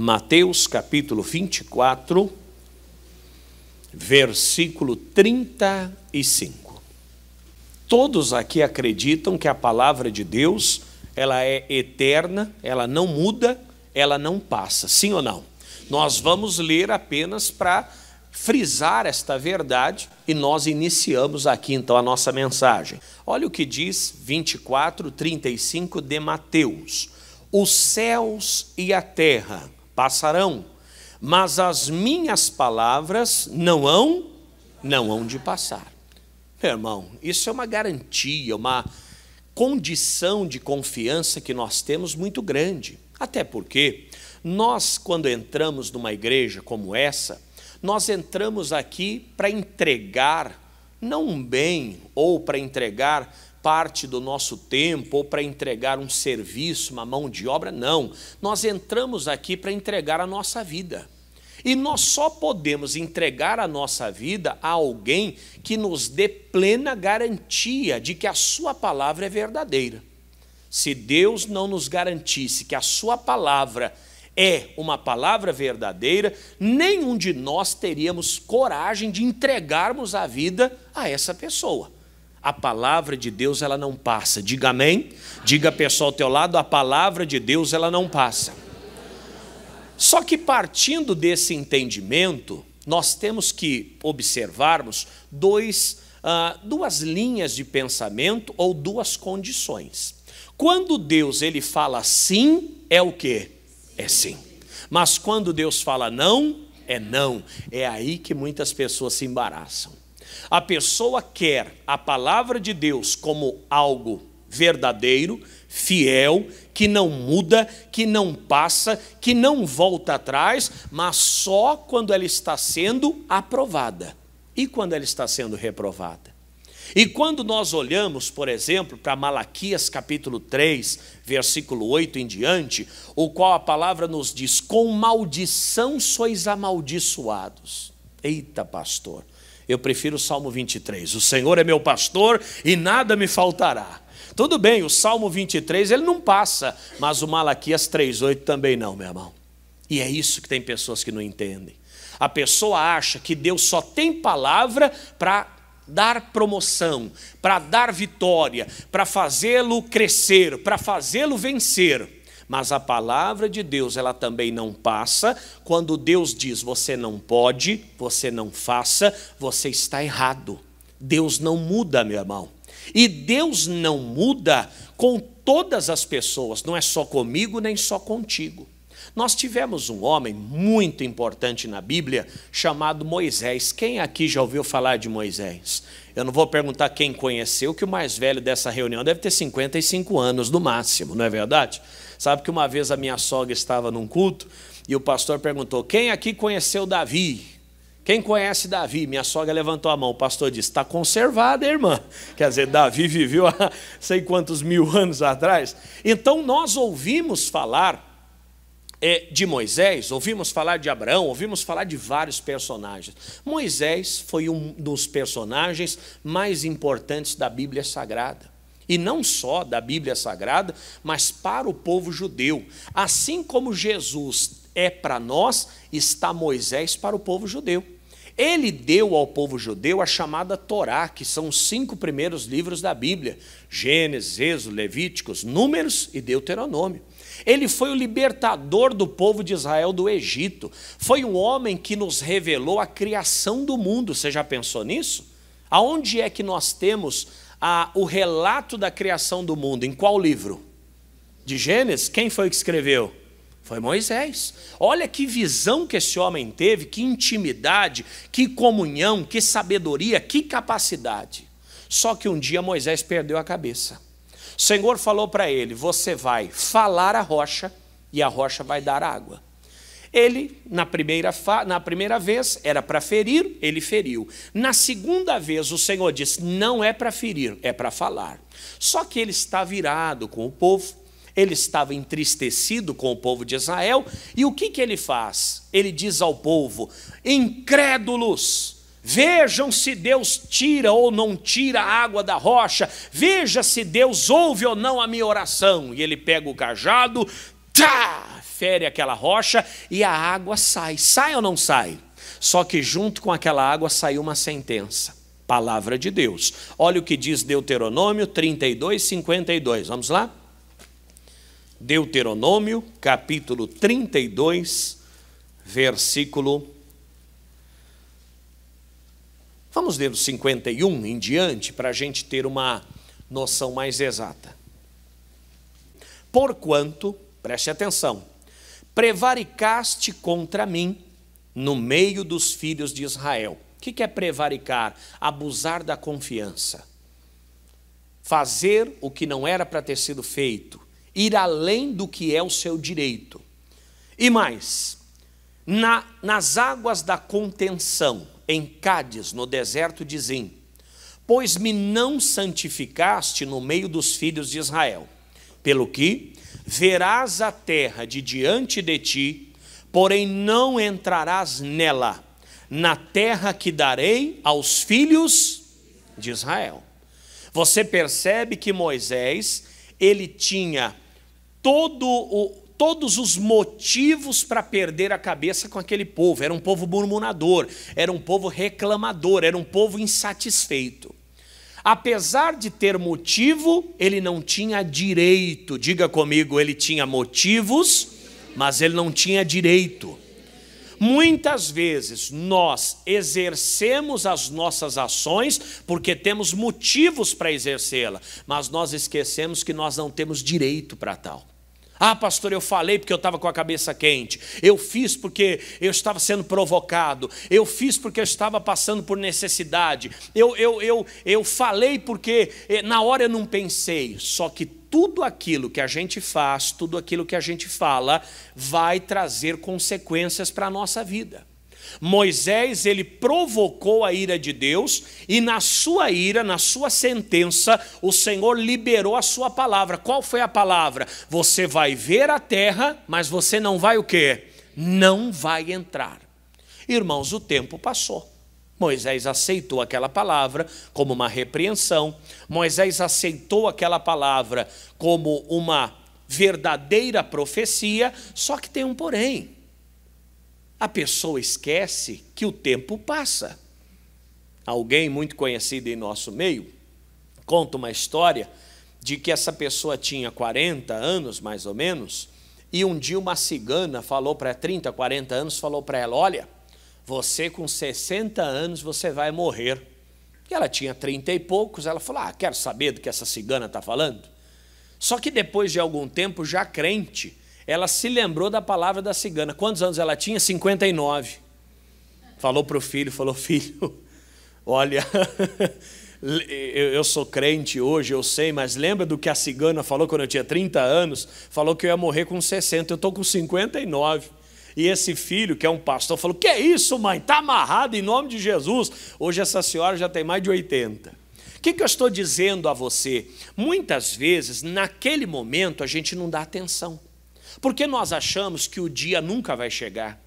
Mateus capítulo 24, versículo 35. Todos aqui acreditam que a palavra de Deus, ela é eterna, ela não muda, ela não passa, sim ou não? Nós vamos ler apenas para frisar esta verdade e nós iniciamos aqui então a nossa mensagem. Olha o que diz 24, 35 de Mateus. Os céus e a terra passarão, mas as minhas palavras não hão de passar. Meu irmão, isso é uma garantia, uma condição de confiança que nós temos muito grande. Até porque nós, quando entramos numa igreja como essa, nós entramos aqui para entregar, não um bem, ou para entregar parte do nosso tempo, ou para entregar um serviço, uma mão de obra, não. Nós entramos aqui para entregar a nossa vida. E nós só podemos entregar a nossa vida a alguém que nos dê plena garantia de que a sua palavra é verdadeira. Se Deus não nos garantisse que a sua palavra é uma palavra verdadeira, nenhum de nós teríamos coragem de entregarmos a vida a essa pessoa. A palavra de Deus, ela não passa. Diga amém. Diga a pessoa ao teu lado, a palavra de Deus, ela não passa. Só que partindo desse entendimento, nós temos que observarmos duas linhas de pensamento ou duas condições. Quando Deus ele fala sim, é o quê? É sim. Mas quando Deus fala não, é não. É aí que muitas pessoas se embaraçam. A pessoa quer a palavra de Deus como algo verdadeiro, fiel, que não muda, que não passa, que não volta atrás, mas só quando ela está sendo aprovada. E quando ela está sendo reprovada? E quando nós olhamos, por exemplo, para Malaquias capítulo 3, versículo 8 em diante, o qual a palavra nos diz, com maldição sois amaldiçoados. Eita, pastor, eu prefiro o Salmo 23, o Senhor é meu pastor e nada me faltará. Tudo bem, o Salmo 23 ele não passa, mas o Malaquias 3,8 também não, meu irmão. E é isso que tem pessoas que não entendem. A pessoa acha que Deus só tem palavra para dar promoção, para dar vitória, para fazê-lo crescer, para fazê-lo vencer. Mas a palavra de Deus, ela também não passa. Quando Deus diz, você não pode, você não faça, você está errado. Deus não muda, meu irmão. E Deus não muda com todas as pessoas, não é só comigo, nem só contigo. Nós tivemos um homem muito importante na Bíblia chamado Moisés. Quem aqui já ouviu falar de Moisés? Eu não vou perguntar quem conheceu, que o mais velho dessa reunião deve ter 55 anos no máximo, não é verdade? Sabe que uma vez a minha sogra estava num culto e o pastor perguntou, quem aqui conheceu Davi? Quem conhece Davi? Minha sogra levantou a mão, o pastor disse, está conservada, irmã. Quer dizer, Davi viveu há sei quantos mil anos atrás. Então nós ouvimos falar de Moisés, ouvimos falar de Abraão, ouvimos falar de vários personagens. Moisés foi um dos personagens mais importantes da Bíblia Sagrada. E não só da Bíblia Sagrada, mas para o povo judeu. Assim como Jesus é para nós, está Moisés para o povo judeu. Ele deu ao povo judeu a chamada Torá, que são os 5 primeiros livros da Bíblia. Gênesis, Êxodo, Levíticos, Números e Deuteronômio. Ele foi o libertador do povo de Israel do Egito. Foi um homem que nos revelou a criação do mundo. Você já pensou nisso? Aonde é que nós temos o relato da criação do mundo? Em qual livro? De Gênesis? Quem foi que escreveu? Foi Moisés. Olha que visão que esse homem teve, que intimidade, que comunhão, que sabedoria, que capacidade. Só que um dia Moisés perdeu a cabeça. O Senhor falou para ele, você vai falar a rocha e a rocha vai dar água. Ele, na primeira vez, era para ferir, ele feriu. Na segunda vez, o Senhor disse, não é para ferir, é para falar. Só que ele está virado com o povo, ele estava entristecido com o povo de Israel, e o que ele faz? Ele diz ao povo, incrédulos, vejam se Deus tira ou não tira a água da rocha, veja se Deus ouve ou não a minha oração. E ele pega o cajado, fere aquela rocha e a água sai. Sai ou não sai? Só que junto com aquela água saiu uma sentença. Palavra de Deus. Olha o que diz Deuteronômio 32, 52. Vamos lá? Deuteronômio, capítulo 32, versículo... Vamos ler o 51 em diante, para a gente ter uma noção mais exata. Porquanto, preste atenção, prevaricaste contra mim no meio dos filhos de Israel. O que é prevaricar? Abusar da confiança. Fazer o que não era para ter sido feito. Ir além do que é o seu direito. E mais, nas águas da contenção, em Cádiz, no deserto de Zim, pois me não santificaste no meio dos filhos de Israel, pelo que verás a terra de diante de ti, porém não entrarás nela, na terra que darei aos filhos de Israel. Você percebe que Moisés, ele tinha todos os motivos para perder a cabeça com aquele povo. Era um povo murmurador, era um povo reclamador, era um povo insatisfeito. Apesar de ter motivo, ele não tinha direito. Diga comigo, ele tinha motivos, mas ele não tinha direito. Muitas vezes nós exercemos as nossas ações porque temos motivos para exercê-la, mas nós esquecemos que nós não temos direito para tal. Ah, pastor, eu falei porque eu estava com a cabeça quente. Eu fiz porque eu estava sendo provocado. Eu fiz porque eu estava passando por necessidade. Eu falei porque na hora eu não pensei. Só que tudo aquilo que a gente faz, tudo aquilo que a gente fala, vai trazer consequências para a nossa vida. Moisés, ele provocou a ira de Deus e na sua ira, na sua sentença, o Senhor liberou a sua palavra. Qual foi a palavra? Você vai ver a terra, mas você não vai o quê? Não vai entrar. Irmãos, o tempo passou. Moisés aceitou aquela palavra como uma repreensão. Moisés aceitou aquela palavra como uma verdadeira profecia, só que tem um porém. A pessoa esquece que o tempo passa. Alguém muito conhecido em nosso meio conta uma história de que essa pessoa tinha 40 anos, mais ou menos, e um dia uma cigana falou para 30, 40 anos, falou para ela, olha, você com 60 anos você vai morrer. E ela tinha 30 e poucos, ela falou, quero saber do que essa cigana está falando. Só que depois de algum tempo, já crente, ela se lembrou da palavra da cigana. Quantos anos ela tinha? 59. Falou para o filho, filho, olha, eu sou crente hoje, eu sei, mas lembra do que a cigana falou quando eu tinha 30 anos? Falou que eu ia morrer com 60, eu estou com 59. E esse filho, que é um pastor, falou, que é isso, mãe? Está amarrado em nome de Jesus. Hoje essa senhora já tem mais de 80. O que eu estou dizendo a você? Muitas vezes, naquele momento, a gente não dá atenção. Porque nós achamos que o dia nunca vai chegar.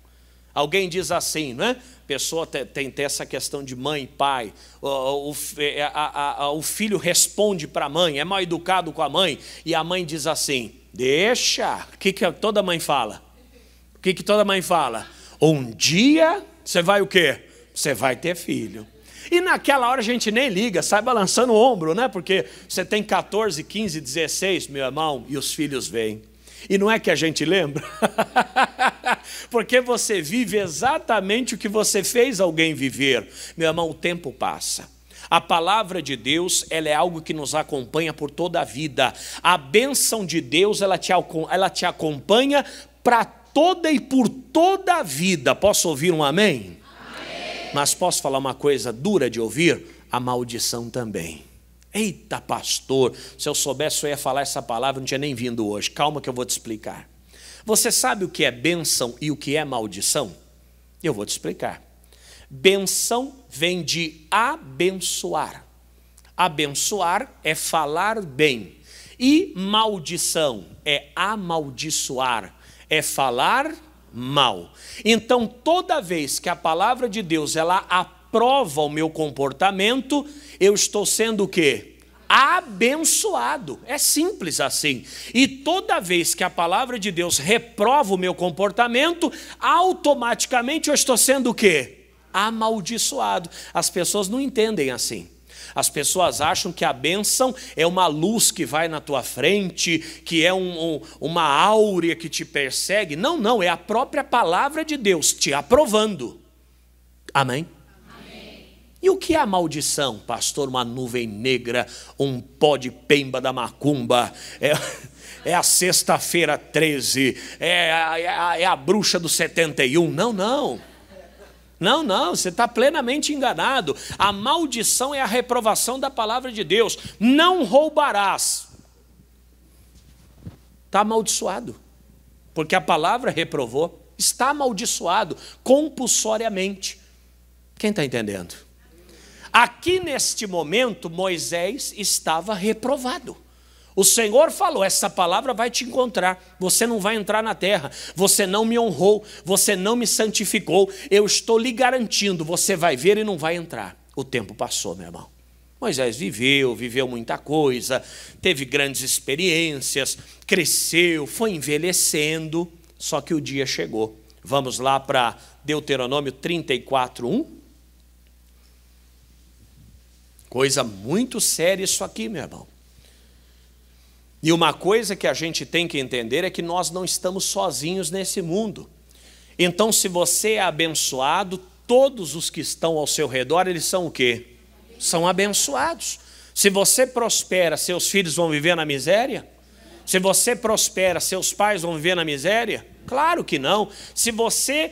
Alguém diz assim, não é? A pessoa tem essa questão de mãe e pai. O filho responde para a mãe, é mal educado com a mãe. E a mãe diz assim, deixa. O que toda mãe fala? O que toda mãe fala? Um dia você vai o quê? Você vai ter filho. E naquela hora a gente nem liga, sai balançando o ombro, né? Porque você tem 14, 15, 16, meu irmão, e os filhos vêm. E não é que a gente lembra? Porque você vive exatamente o que você fez alguém viver. Meu irmão, o tempo passa. A palavra de Deus, ela é algo que nos acompanha por toda a vida. A bênção de Deus, ela te acompanha para toda e por toda a vida. Posso ouvir um amém? Amém. Mas posso falar uma coisa dura de ouvir? A maldição também. Eita, pastor, se eu soubesse eu ia falar essa palavra, não tinha nem vindo hoje. Calma que eu vou te explicar. Você sabe o que é bênção e o que é maldição? Eu vou te explicar. Bênção vem de abençoar. Abençoar é falar bem. E maldição é amaldiçoar, é falar mal. Então, toda vez que a palavra de Deus ela aprova o meu comportamento, eu estou sendo o quê? abençoado. É simples assim. E toda vez que a palavra de Deus reprova o meu comportamento, automaticamente eu estou sendo o quê? Amaldiçoado. As pessoas não entendem assim. As pessoas acham que a bênção é uma luz que vai na tua frente, que é uma áurea que te persegue. Não, não, é a própria palavra de Deus te aprovando. Amém? Amém. E o que é a maldição, pastor? Uma nuvem negra, um pó de pemba da macumba, é a sexta-feira 13, é a bruxa do 71. Não, não. Não, não, você está plenamente enganado. A maldição é a reprovação da palavra de Deus. Não roubarás. Está amaldiçoado. Porque a palavra reprovou. Está amaldiçoado compulsoriamente. Quem está entendendo? Aqui neste momento, Moisés estava reprovado. O Senhor falou, essa palavra vai te encontrar, você não vai entrar na terra, você não me honrou, você não me santificou, eu estou lhe garantindo, você vai ver e não vai entrar. O tempo passou, meu irmão. Moisés viveu muita coisa, teve grandes experiências, cresceu, foi envelhecendo, só que o dia chegou. Vamos lá para Deuteronômio 34:1. Coisa muito séria isso aqui, meu irmão. E uma coisa que a gente tem que entender é que nós não estamos sozinhos nesse mundo. Então, se você é abençoado, todos os que estão ao seu redor, eles são o quê? São abençoados. Se você prospera, seus filhos vão viver na miséria? Se você prospera, seus pais vão viver na miséria? Claro que não. Se você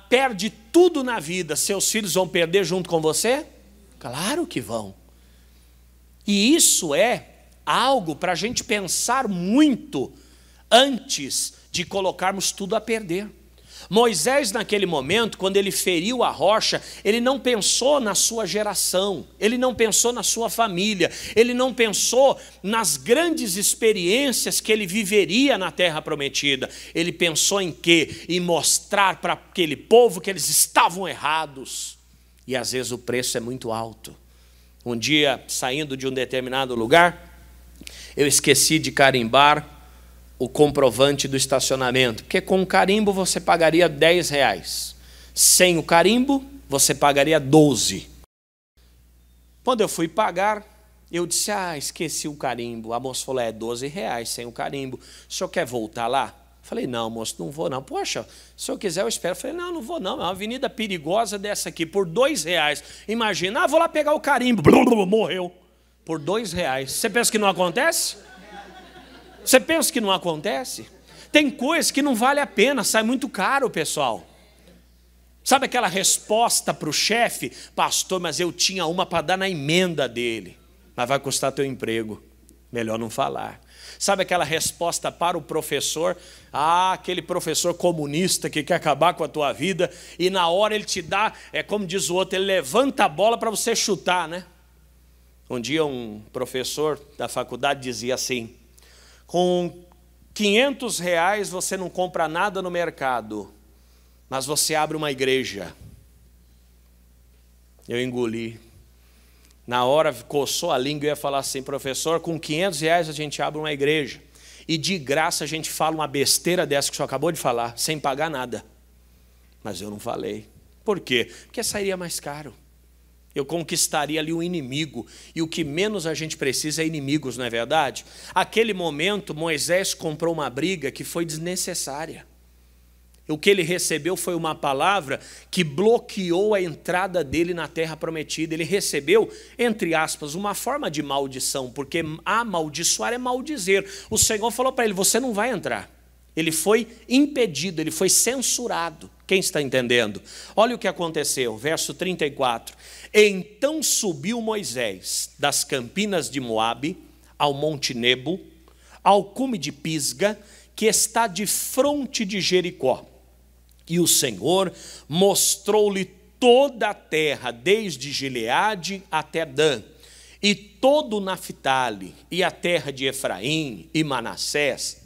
perde tudo na vida, seus filhos vão perder junto com você? Claro que vão. E isso é algo para a gente pensar muito antes de colocarmos tudo a perder. Moisés, naquele momento, quando ele feriu a rocha, ele não pensou na sua geração, ele não pensou na sua família, ele não pensou nas grandes experiências que ele viveria na terra prometida. Ele pensou em quê? Em mostrar para aquele povo que eles estavam errados. E às vezes o preço é muito alto. Um dia, saindo de um determinado lugar, eu esqueci de carimbar o comprovante do estacionamento, porque com o carimbo você pagaria R$10. Sem o carimbo, você pagaria 12. Quando eu fui pagar, eu disse, esqueci o carimbo. A moça falou, R$12 sem o carimbo. O senhor quer voltar lá? Falei, não, moço, não vou não. Poxa, se o senhor quiser eu espero. Falei, não vou não, é uma avenida perigosa dessa aqui, por R$2. Imagina, vou lá pegar o carimbo. Morreu. Por R$2. Você pensa que não acontece? Você pensa que não acontece? Tem coisa que não vale a pena, sai muito caro, pessoal. Sabe aquela resposta para o chefe? Pastor, mas eu tinha uma para dar na emenda dele. Mas vai custar teu emprego. Melhor não falar. Sabe aquela resposta para o professor? Aquele professor comunista que quer acabar com a tua vida. E na hora ele te dá, como diz o outro, ele levanta a bola para você chutar, né? Um dia um professor da faculdade dizia assim, com R$500 você não compra nada no mercado, mas você abre uma igreja. Eu engoli. Na hora coçou a língua e ia falar assim, professor, com R$500 a gente abre uma igreja. E de graça a gente fala uma besteira dessa que o senhor acabou de falar, sem pagar nada. Mas eu não falei. Por quê? Porque sairia mais caro. Eu conquistaria ali um inimigo. E o que menos a gente precisa é inimigos, não é verdade? Aquele momento, Moisés comprou uma briga que foi desnecessária. O que ele recebeu foi uma palavra que bloqueou a entrada dele na terra prometida. Ele recebeu, entre aspas, uma forma de maldição, porque amaldiçoar é maldizer. O Senhor falou para ele, você não vai entrar. Ele foi impedido, ele foi censurado. Quem está entendendo? Olha o que aconteceu, verso 34. Então subiu Moisés das campinas de Moabe ao monte Nebo, ao cume de Pisga, que está de fronte de Jericó. E o Senhor mostrou-lhe toda a terra, desde Gileade até Dan, e todo o Naphtali, e a terra de Efraim e Manassés,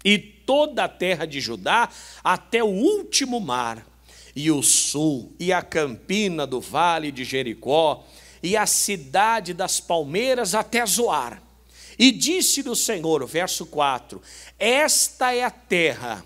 e toda a terra de Judá, até o último mar, e o sul, e a campina do vale de Jericó, e a cidade das palmeiras até Zoar. E disse-lhe o Senhor, verso 4, esta é a terra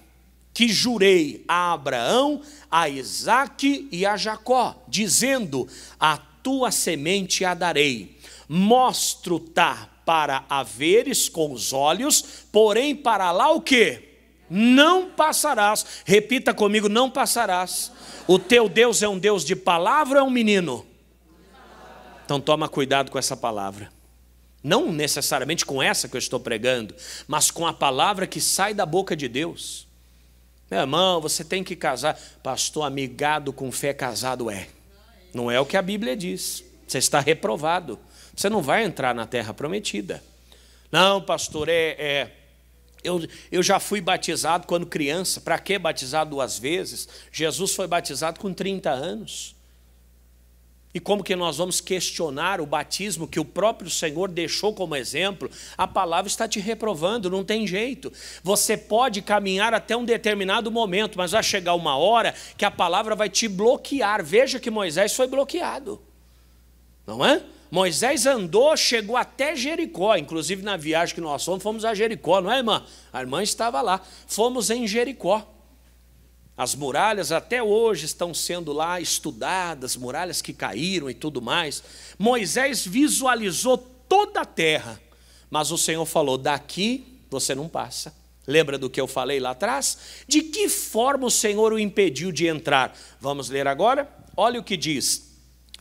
que jurei a Abraão, a Isaque e a Jacó, dizendo, a tua semente a darei. Mostro-te para a veres com os olhos, porém para lá o quê? Não passarás. Repita comigo, não passarás. O teu Deus é um Deus de palavra ou é um menino? Então toma cuidado com essa palavra. Não necessariamente com essa que eu estou pregando, mas com a palavra que sai da boca de Deus. Meu irmão, você tem que casar. Pastor, amigado com fé casado é. Não é o que a Bíblia diz. Você está reprovado. Você não vai entrar na terra prometida. Não, pastor, eu já fui batizado quando criança. Para que batizado 2 vezes? Jesus foi batizado com 30 anos. E como que nós vamos questionar o batismo que o próprio Senhor deixou como exemplo? A palavra está te reprovando, não tem jeito. Você pode caminhar até um determinado momento, mas vai chegar uma hora que a palavra vai te bloquear. Veja que Moisés foi bloqueado, não é? Moisés andou, chegou até Jericó, inclusive na viagem que nós fomos a Jericó, não é, irmã? A irmã estava lá, fomos em Jericó. As muralhas até hoje estão sendo lá estudadas, muralhas que caíram e tudo mais. Moisés visualizou toda a terra, mas o Senhor falou, daqui você não passa. Lembra do que eu falei lá atrás? De que forma o Senhor o impediu de entrar? Vamos ler agora? Olha o que diz,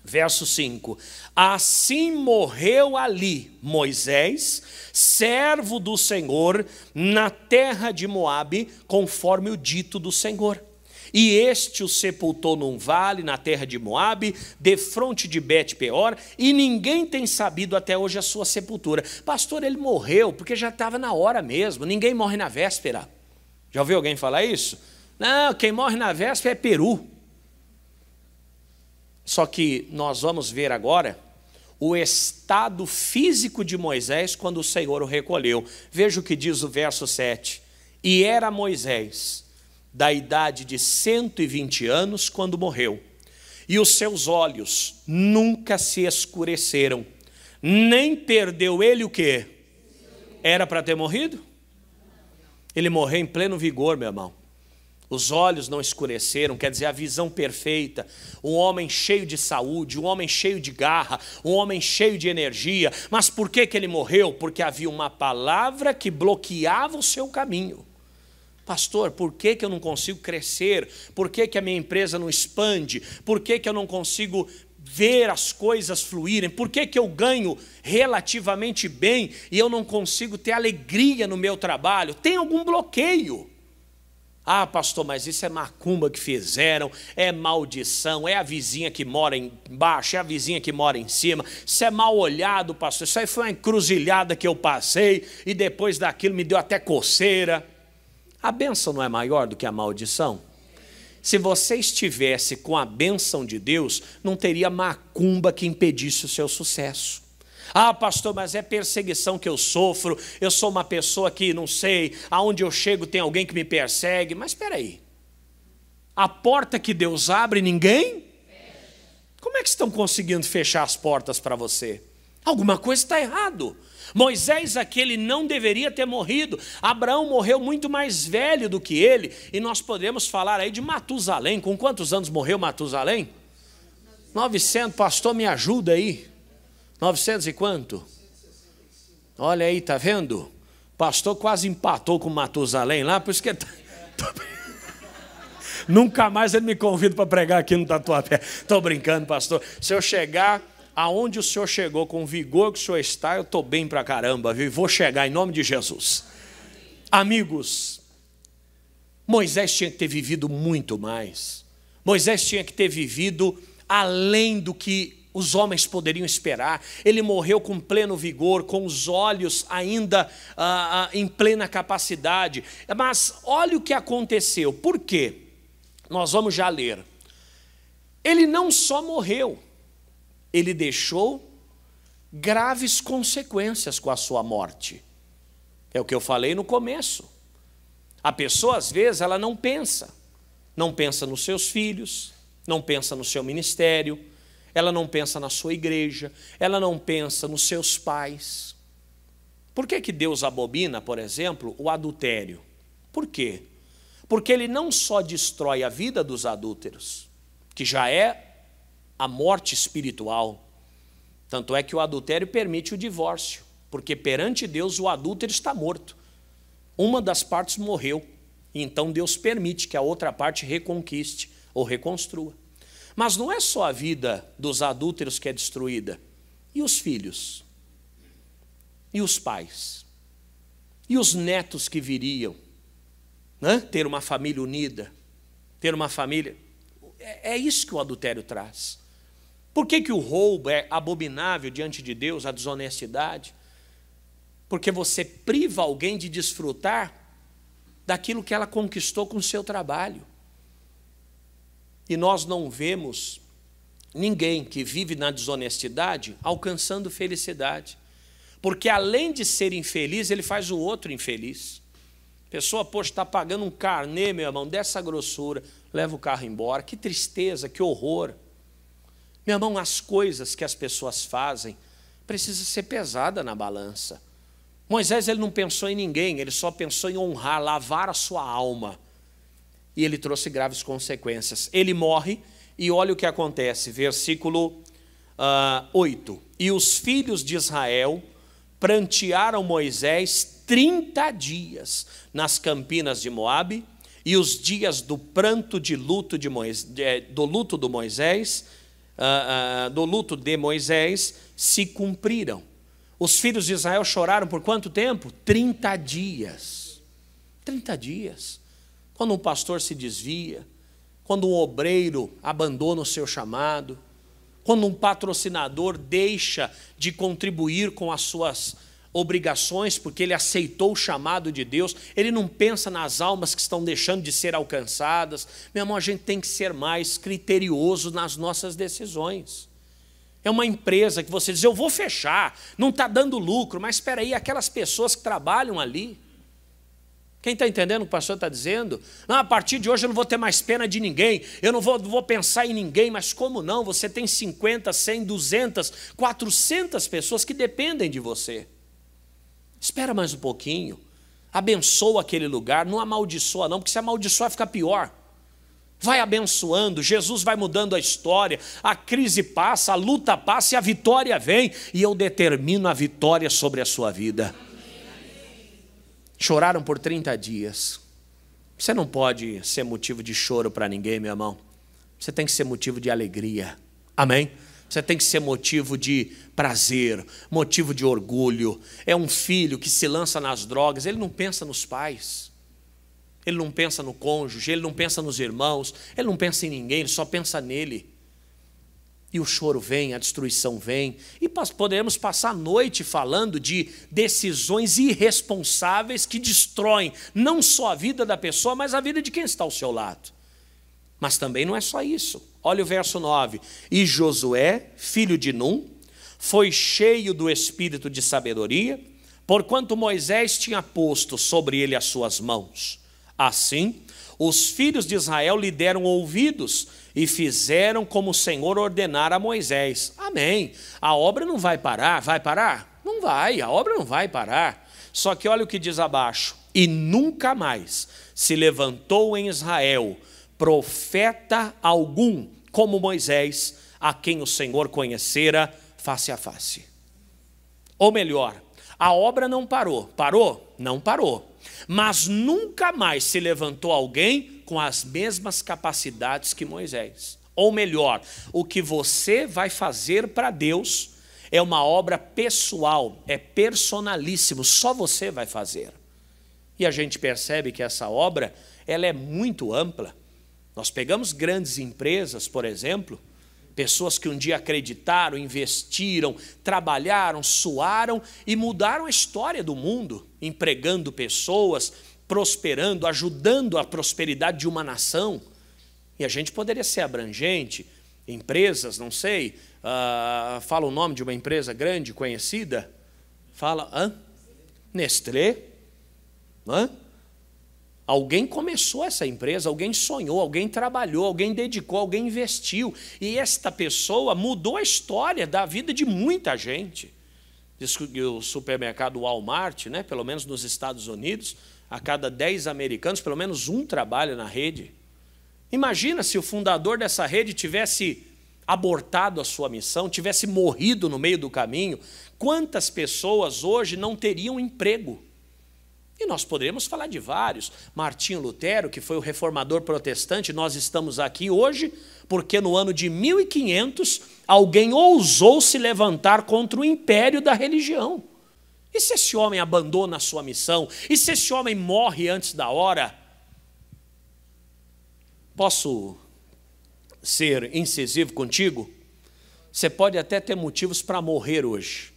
verso 5. Assim morreu ali Moisés, servo do Senhor, na terra de Moabe, conforme o dito do Senhor. E este o sepultou num vale, na terra de Moabe, defronte de Bet-peor, e ninguém tem sabido até hoje a sua sepultura. Pastor, ele morreu porque já estava na hora mesmo, ninguém morre na véspera. Já ouviu alguém falar isso? Não, quem morre na véspera é peru. Só que nós vamos ver agora o estado físico de Moisés quando o Senhor o recolheu. Veja o que diz o verso 7. E era Moisés da idade de 120 anos quando morreu, e os seus olhos nunca se escureceram, nem perdeu ele o quê? Era para ter morrido? Ele morreu em pleno vigor, meu irmão. Os olhos não escureceram, quer dizer, a visão perfeita, um homem cheio de saúde, um homem cheio de garra, um homem cheio de energia. Mas por que ele morreu? Porque havia uma palavra que bloqueava o seu caminho. Pastor, por que eu não consigo crescer? Por que a minha empresa não expande? Por que eu não consigo ver as coisas fluírem? Por que eu ganho relativamente bem e eu não consigo ter alegria no meu trabalho? Tem algum bloqueio? Ah, pastor, mas isso é macumba que fizeram, é maldição, é a vizinha que mora embaixo, é a vizinha que mora em cima, isso é mal olhado, pastor, isso aí foi uma encruzilhada que eu passei e depois daquilo me deu até coceira. A bênção não é maior do que a maldição? Se você estivesse com a bênção de Deus, não teria macumba que impedisse o seu sucesso. Ah, pastor, mas é perseguição que eu sofro, eu sou uma pessoa que não sei, aonde eu chego tem alguém que me persegue. Mas espera aí, a porta que Deus abre, ninguém? Como é que estão conseguindo fechar as portas para você? Alguma coisa está errado. Moisés aqui, ele não deveria ter morrido. Abraão morreu muito mais velho do que ele, e nós podemos falar aí de Matusalém. Com quantos anos morreu Matusalém? 900, pastor, me ajuda aí. 900 e quanto? Olha aí, tá vendo? O pastor quase empatou com Matusalém lá, por isso que ele nunca mais ele me convida para pregar aqui no Tatuapé. Estou brincando, pastor. Se eu chegar aonde o senhor chegou, com o vigor que o senhor está, eu estou bem pra caramba, viu? E vou chegar em nome de Jesus. Amigos, Moisés tinha que ter vivido muito mais. Moisés tinha que ter vivido além do que os homens poderiam esperar. Ele morreu com pleno vigor, com os olhos ainda em plena capacidade. Mas olha o que aconteceu. Por quê? Nós vamos já ler. Ele não só morreu, ele deixou graves consequências com a sua morte. É o que eu falei no começo. A pessoa, às vezes, ela não pensa nos seus filhos, não pensa no seu ministério, ela não pensa na sua igreja, ela não pensa nos seus pais. Por que Deus abomina, por exemplo, o adultério? Por quê? Porque ele não só destrói a vida dos adúlteros, que já é a morte espiritual, tanto é que o adultério permite o divórcio, porque perante Deus o adúltero está morto. Uma das partes morreu, e então Deus permite que a outra parte reconquiste ou reconstrua. Mas não é só a vida dos adúlteros que é destruída. E os filhos? E os pais? E os netos que viriam? Né? Ter uma família unida, ter uma família... É isso que o adultério traz. Por que o roubo é abominável diante de Deus, a desonestidade? Porque você priva alguém de desfrutar daquilo que ela conquistou com o seu trabalho. E nós não vemos ninguém que vive na desonestidade alcançando felicidade. Porque além de ser infeliz, ele faz o outro infeliz. A pessoa, poxa, está pagando um carnê, meu irmão, dessa grossura, leva o carro embora. Que tristeza, que horror. Meu irmão, as coisas que as pessoas fazem precisam ser pesadas na balança. Moisés, ele não pensou em ninguém, ele só pensou em honrar, lavar a sua alma. E ele trouxe graves consequências. Ele morre e olha o que acontece, versículo 8. E os filhos de Israel prantearam Moisés 30 dias nas campinas de Moabe, e os dias do pranto de luto de Moisés, do luto de Moisés se cumpriram. Os filhos de Israel choraram por quanto tempo? 30 dias. 30 dias. Quando um pastor se desvia, quando um obreiro abandona o seu chamado, quando um patrocinador deixa de contribuir com as suas obrigações, porque ele aceitou o chamado de Deus, ele não pensa nas almas que estão deixando de ser alcançadas. Meu irmão, a gente tem que ser mais criterioso nas nossas decisões. É uma empresa que você diz, eu vou fechar, não está dando lucro, mas espera aí, aquelas pessoas que trabalham ali, quem está entendendo o que o pastor está dizendo? Não, a partir de hoje eu não vou ter mais pena de ninguém, eu não vou pensar em ninguém, mas como não? Você tem 50, 100, 200, 400 pessoas que dependem de você. Espera mais um pouquinho, abençoa aquele lugar, não amaldiçoa não, porque se amaldiçoar fica pior. Vai abençoando, Jesus vai mudando a história, a crise passa, a luta passa e a vitória vem, e eu determino a vitória sobre a sua vida. Choraram por 30 dias. Você não pode ser motivo de choro para ninguém, meu irmão. Você tem que ser motivo de alegria. Amém? Você tem que ser motivo de prazer, motivo de orgulho. É um filho que se lança nas drogas, ele não pensa nos pais. Ele não pensa no cônjuge, ele não pensa nos irmãos, ele não pensa em ninguém, ele só pensa nele. E o choro vem, a destruição vem. E podemos passar a noite falando de decisões irresponsáveis que destroem não só a vida da pessoa, mas a vida de quem está ao seu lado. Mas também não é só isso. Olha o verso 9. E Josué, filho de Num, foi cheio do espírito de sabedoria, porquanto Moisés tinha posto sobre ele as suas mãos. Assim, os filhos de Israel lhe deram ouvidos e fizeram como o Senhor ordenara a Moisés. Amém. A obra não vai parar. Vai parar? Não vai, a obra não vai parar. Só que olha o que diz abaixo. E nunca mais se levantou em Israel profeta algum como Moisés, a quem o Senhor conhecera face a face. Ou melhor, a obra não parou. Parou? Não parou. Mas nunca mais se levantou alguém com as mesmas capacidades que Moisés. Ou melhor, o que você vai fazer para Deus é uma obra pessoal, é personalíssimo, só você vai fazer. E a gente percebe que essa obra, ela é muito ampla. Nós pegamos grandes empresas, por exemplo, pessoas que um dia acreditaram, investiram, trabalharam, suaram e mudaram a história do mundo, empregando pessoas, prosperando, ajudando a prosperidade de uma nação. E a gente poderia ser abrangente, empresas, não sei, fala o nome de uma empresa grande, conhecida, fala, Nestlé, Alguém começou essa empresa, alguém sonhou, alguém trabalhou, alguém dedicou, alguém investiu. E esta pessoa mudou a história da vida de muita gente. Diz que o supermercado Walmart, né, pelo menos nos Estados Unidos, a cada 10 americanos, pelo menos um trabalha na rede. Imagina se o fundador dessa rede tivesse abortado a sua missão, tivesse morrido no meio do caminho. Quantas pessoas hoje não teriam emprego? E nós poderíamos falar de vários. Martinho Lutero, que foi o reformador protestante, nós estamos aqui hoje porque no ano de 1500 alguém ousou se levantar contra o império da religião. E se esse homem abandona a sua missão? E se esse homem morre antes da hora? Posso ser incisivo contigo? Você pode até ter motivos para morrer hoje.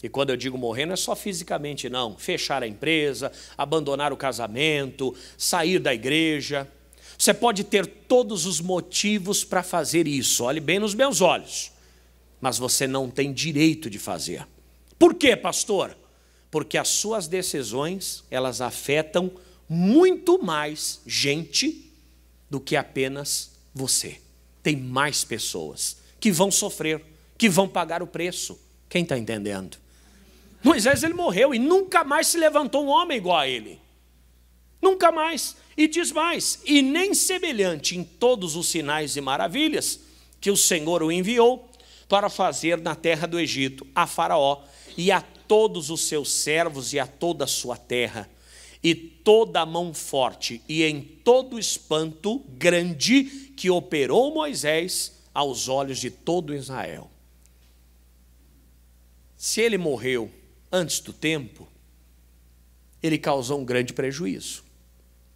E quando eu digo morrer, não é só fisicamente, não. Fechar a empresa, abandonar o casamento, sair da igreja. Você pode ter todos os motivos para fazer isso. Olhe bem nos meus olhos. Mas você não tem direito de fazer. Por quê, pastor? Porque as suas decisões, elas afetam muito mais gente do que apenas você. Tem mais pessoas que vão sofrer, que vão pagar o preço. Quem está entendendo? Moisés, ele morreu e nunca mais se levantou um homem igual a ele. Nunca mais. E diz mais, e nem semelhante em todos os sinais e maravilhas que o Senhor o enviou para fazer na terra do Egito, a Faraó e a todos os seus servos e a toda a sua terra, e toda a mão forte e em todo o espanto grande que operou Moisés aos olhos de todo Israel. Se ele morreu antes do tempo, ele causou um grande prejuízo,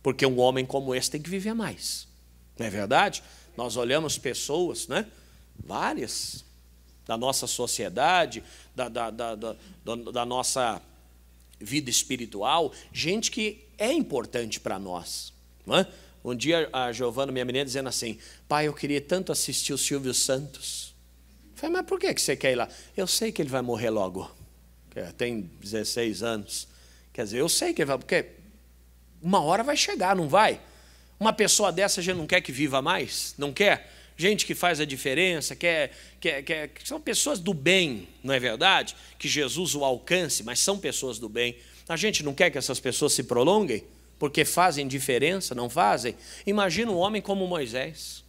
porque um homem como esse tem que viver mais, não é verdade? Nós olhamos pessoas, né, várias, da nossa sociedade, da nossa vida espiritual, gente que é importante para nós, não é? Um dia a Giovana, minha menina, dizendo assim, pai, eu queria tanto assistir o Silvio Santos. Eu falei, mas por que você quer ir lá? Eu sei que ele vai morrer logo. Tem 16 anos. Quer dizer, eu sei que ele vai, porque uma hora vai chegar, não vai? Uma pessoa dessa a gente não quer que viva mais? Não quer? Gente que faz a diferença, são pessoas do bem, não é verdade? Que Jesus o alcance, mas são pessoas do bem. A gente não quer que essas pessoas se prolonguem, porque fazem diferença, não fazem? Imagina um homem como Moisés,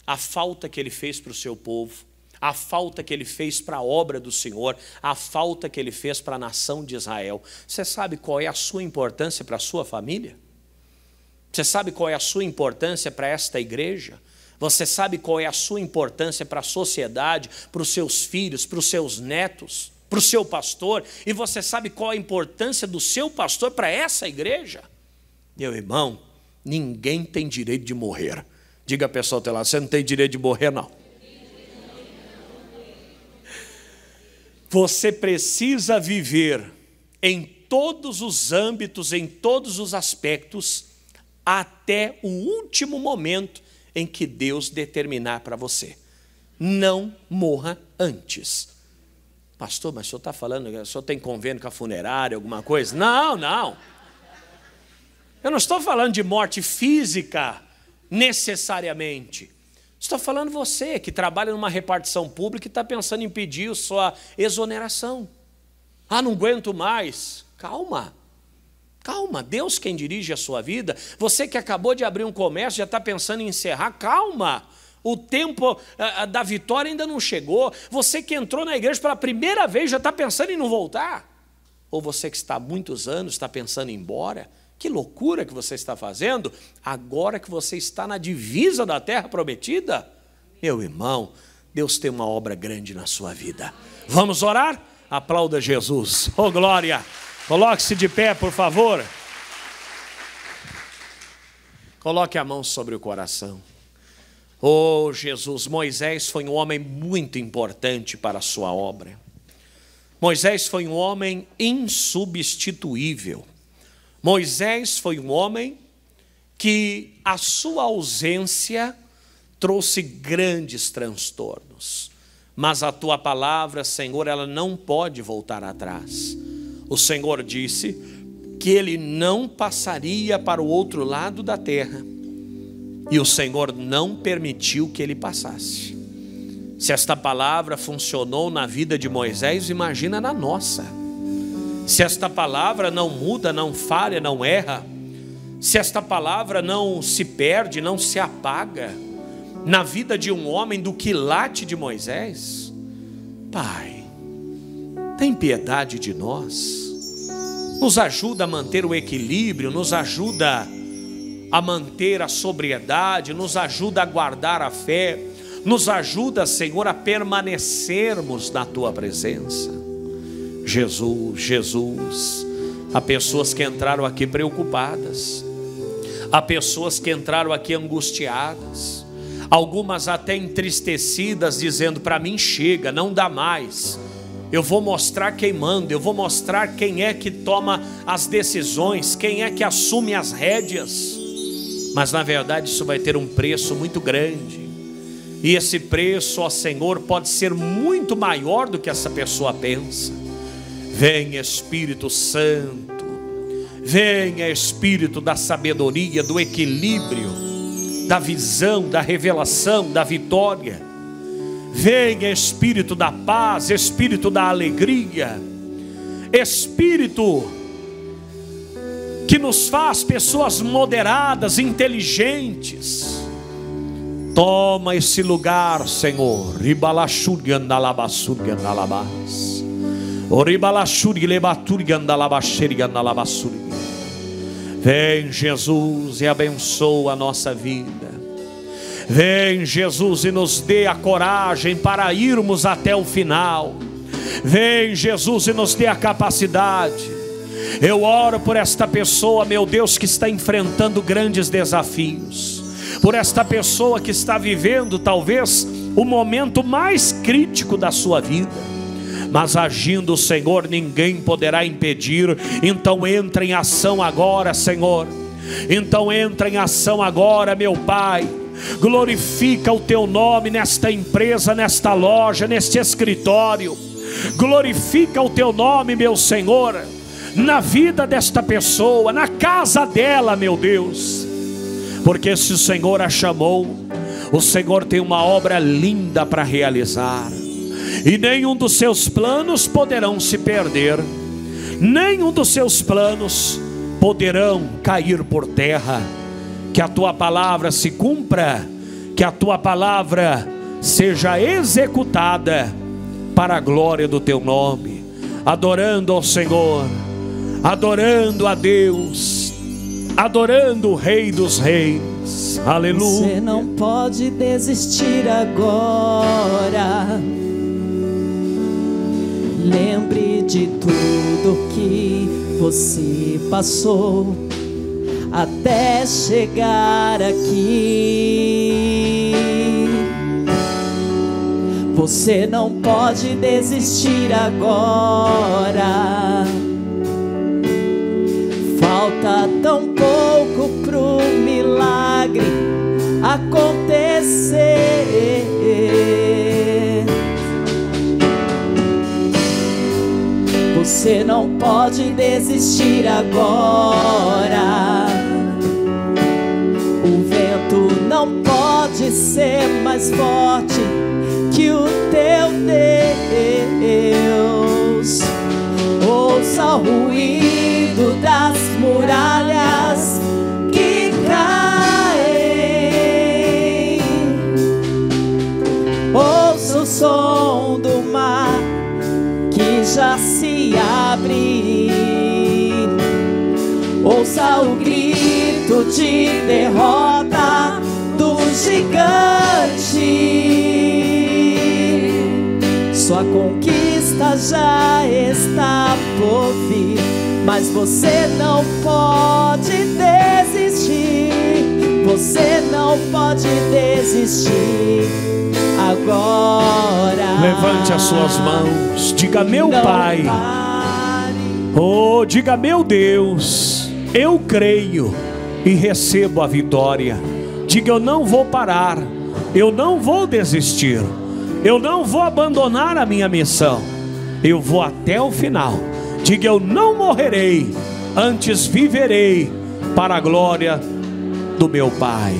a falta que ele fez para o seu povo, a falta que ele fez para a obra do Senhor, a falta que ele fez para a nação de Israel. Você sabe qual é a sua importância para a sua família? Você sabe qual é a sua importância para esta igreja? Você sabe qual é a sua importância para a sociedade, para os seus filhos, para os seus netos, para o seu pastor? E você sabe qual é a importância do seu pastor para essa igreja? Meu irmão, ninguém tem direito de morrer. Diga a pessoa ao teu lado, você não tem direito de morrer, não. Você precisa viver em todos os âmbitos, em todos os aspectos, até o último momento em que Deus determinar para você. Não morra antes. Pastor, mas o senhor está falando, o senhor tem convênio com a funerária, alguma coisa? Não, não. Eu não estou falando de morte física, necessariamente. Estou falando você, que trabalha numa repartição pública e está pensando em pedir sua exoneração. Ah, não aguento mais. Calma. Calma, Deus quem dirige a sua vida. Você que acabou de abrir um comércio, já está pensando em encerrar, calma. O tempo da vitória ainda não chegou. Você que entrou na igreja pela primeira vez, já está pensando em não voltar. Ou você que está há muitos anos, está pensando em ir embora. Que loucura que você está fazendo, agora que você está na divisa da terra prometida. Meu irmão, Deus tem uma obra grande na sua vida. Vamos orar? Aplauda Jesus. Oh, glória! Coloque-se de pé, por favor. Coloque a mão sobre o coração. Oh, Jesus, Moisés foi um homem muito importante para a sua obra. Moisés foi um homem insubstituível. Moisés foi um homem que a sua ausência trouxe grandes transtornos. Mas a tua palavra, Senhor, ela não pode voltar atrás. O Senhor disse que ele não passaria para o outro lado da terra, e o Senhor não permitiu que ele passasse. Se esta palavra funcionou na vida de Moisés, imagina na nossa. Se esta palavra não muda, não falha, não erra, se esta palavra não se perde, não se apaga na vida de um homem do quilate de Moisés, Pai, tem piedade de nós, nos ajuda a manter o equilíbrio, nos ajuda a manter a sobriedade, nos ajuda a guardar a fé, nos ajuda, Senhor, a permanecermos na Tua presença. Jesus, Jesus. Há pessoas que entraram aqui preocupadas, há pessoas que entraram aqui angustiadas, algumas até entristecidas, dizendo: para mim chega, não dá mais. Eu vou mostrar quem manda, eu vou mostrar quem é que toma as decisões, quem é que assume as rédeas. Mas na verdade isso vai ter um preço muito grande. E esse preço, ó Senhor, pode ser muito maior do que essa pessoa pensa. Vem Espírito Santo, venha Espírito da sabedoria, do equilíbrio, da visão, da revelação, da vitória. Venha Espírito da paz, Espírito da alegria, Espírito que nos faz pessoas moderadas, inteligentes. Toma esse lugar, Senhor. Vem Jesus e abençoa a nossa vida. Vem Jesus e nos dê a coragem para irmos até o final. Vem Jesus e nos dê a capacidade. Eu oro por esta pessoa, meu Deus, que está enfrentando grandes desafios, por esta pessoa que está vivendo talvez o momento mais crítico da sua vida, mas agindo o Senhor, ninguém poderá impedir. Então entra em ação agora, Senhor. Então entra em ação agora, meu Pai. Glorifica o Teu nome nesta empresa, nesta loja, neste escritório. Glorifica o Teu nome, meu Senhor, na vida desta pessoa, na casa dela, meu Deus. Porque se o Senhor a chamou, o Senhor tem uma obra linda para realizar. E nenhum dos seus planos poderão se perder. Nenhum dos seus planos poderão cair por terra. Que a Tua palavra se cumpra, que a Tua palavra seja executada para a glória do Teu nome. Adorando ao Senhor, adorando a Deus, adorando o Rei dos Reis. Aleluia. Você não pode desistir agora. Lembre de tudo que você passou até chegar aqui. Você não pode desistir agora. Falta tão pouco pro milagre acontecer. Você não pode desistir agora. O vento não pode ser mais forte que o teu Deus. Ouça o ruído das muralhas que caem. Ouça o som do mar que já se abre. Ouça o grito de derrota do gigante. Sua conquista já está por vir, mas você não pode desistir. Você não pode desistir agora. Levante as suas mãos, diga: meu Não Pai, pare. oh, diga: meu Deus, eu creio e recebo a vitória. Diga: eu não vou parar, eu não vou desistir, eu não vou abandonar a minha missão, eu vou até o final. Diga: eu não morrerei, antes viverei para a glória do meu Pai.